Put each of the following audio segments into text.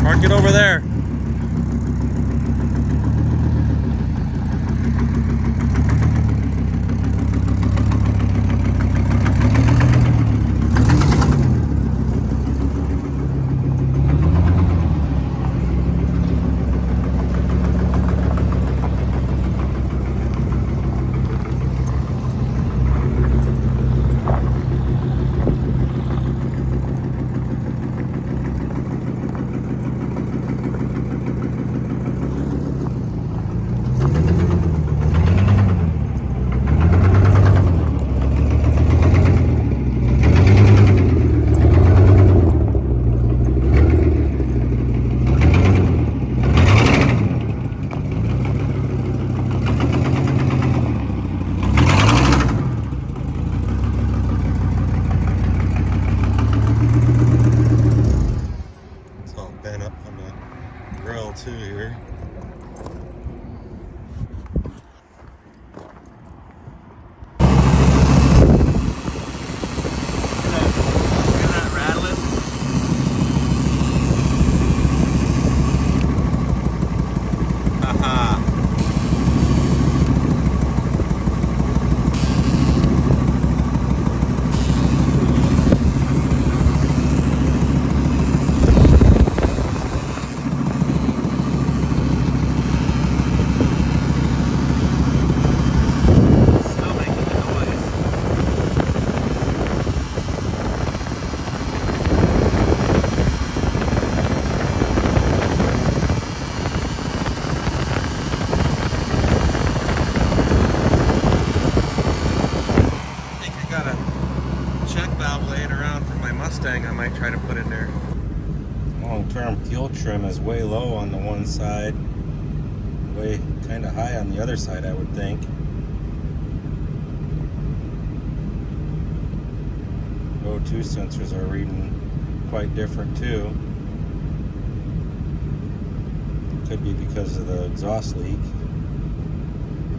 Park it over there. Too here. I might try to put in there. Long-term fuel trim is way low on the one side, way kind of high on the other side, I would think. O2 sensors are reading quite different too. Could be because of the exhaust leak.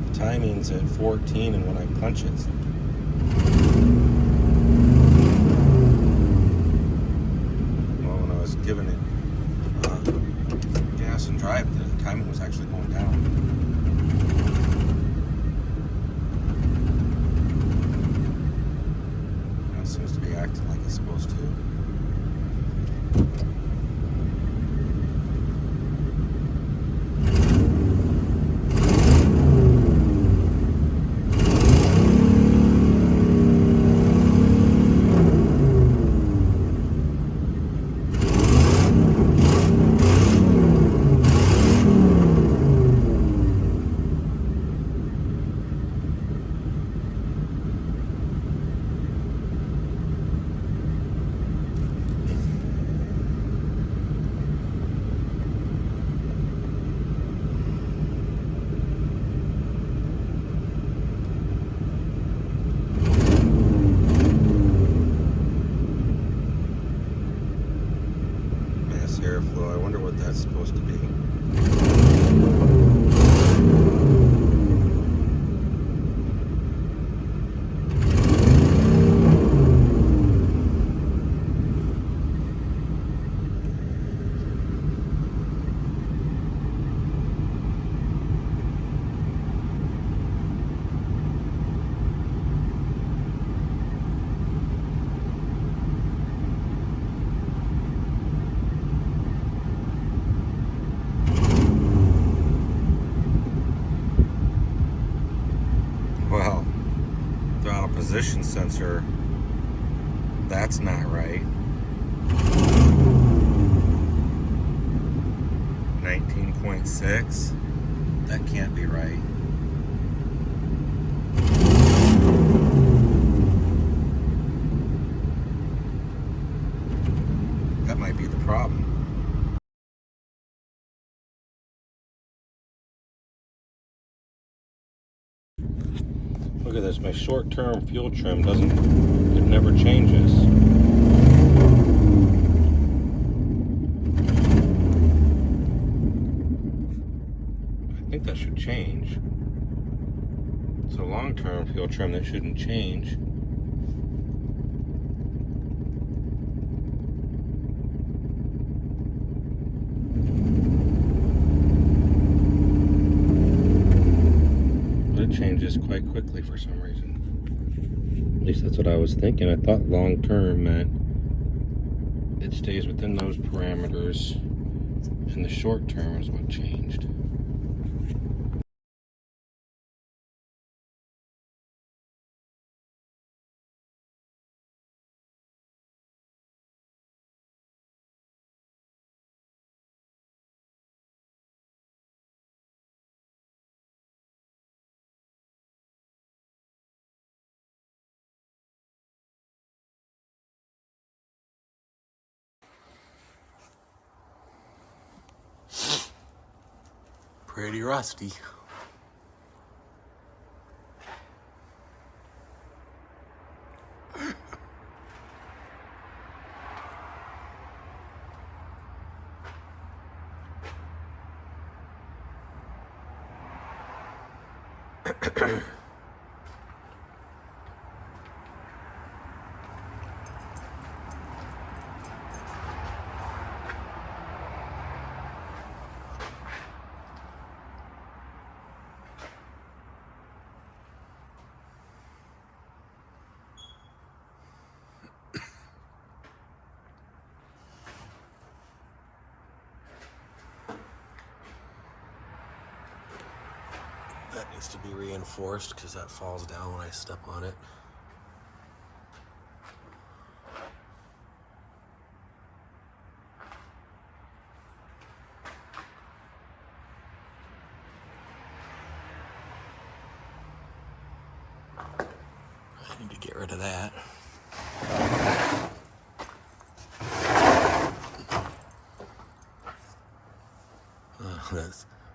The timing's at 14, and when I punch it, giving it gas and drive, the timing was actually going down. Now it seems to be acting like it's supposed to. Airflow, I wonder what that's supposed to be. Well, throttle position sensor, that's not right. 19.6, that can't be right. That might be the problem. Look at this, my short-term fuel trim it never changes. I think that should change. So long-term fuel trim, that shouldn't change. changes quite quickly for some reason. At least that's what I was thinking. I thought long term meant it stays within those parameters, and the short term is what changed. Pretty rusty. That needs to be reinforced because that falls down when I step on it. I need to get rid of that.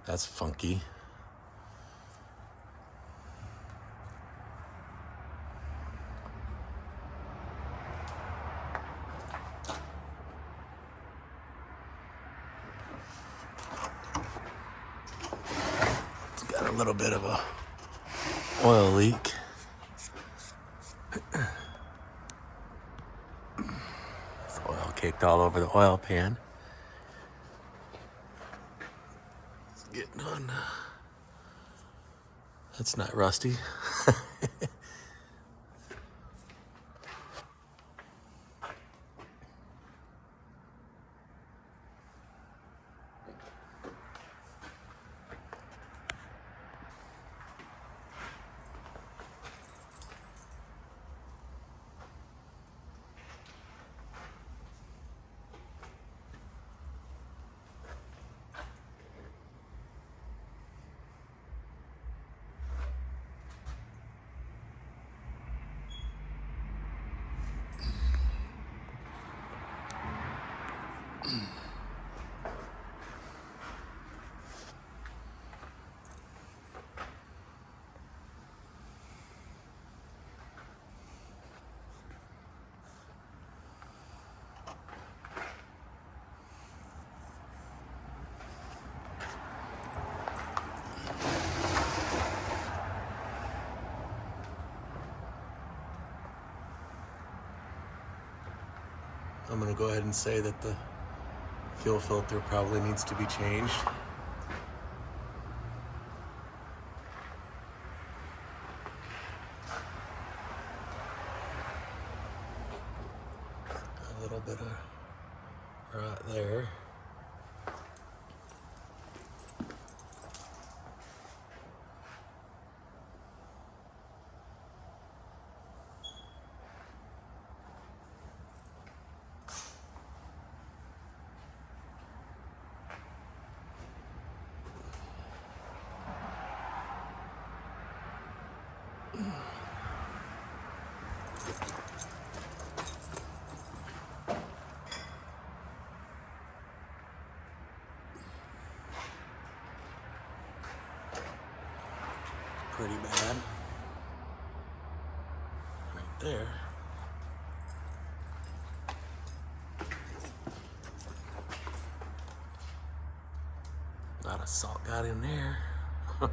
That's funky. It's got a little bit of a oil leak. It's oil caked all over the oil pan. It's getting on. That's not rusty. I'm gonna go ahead and say that the fuel filter probably needs to be changed. A little bit of rot there. Pretty bad. Right there. A lot of salt got in there. And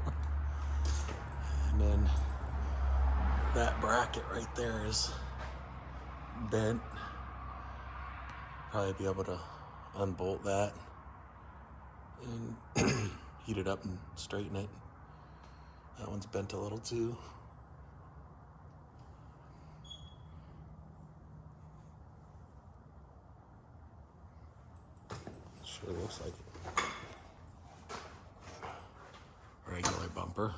then that bracket right there is bent. Probably be able to unbolt that and heat it up and straighten it. That one's bent a little too. Sure looks like it. Regular bumper.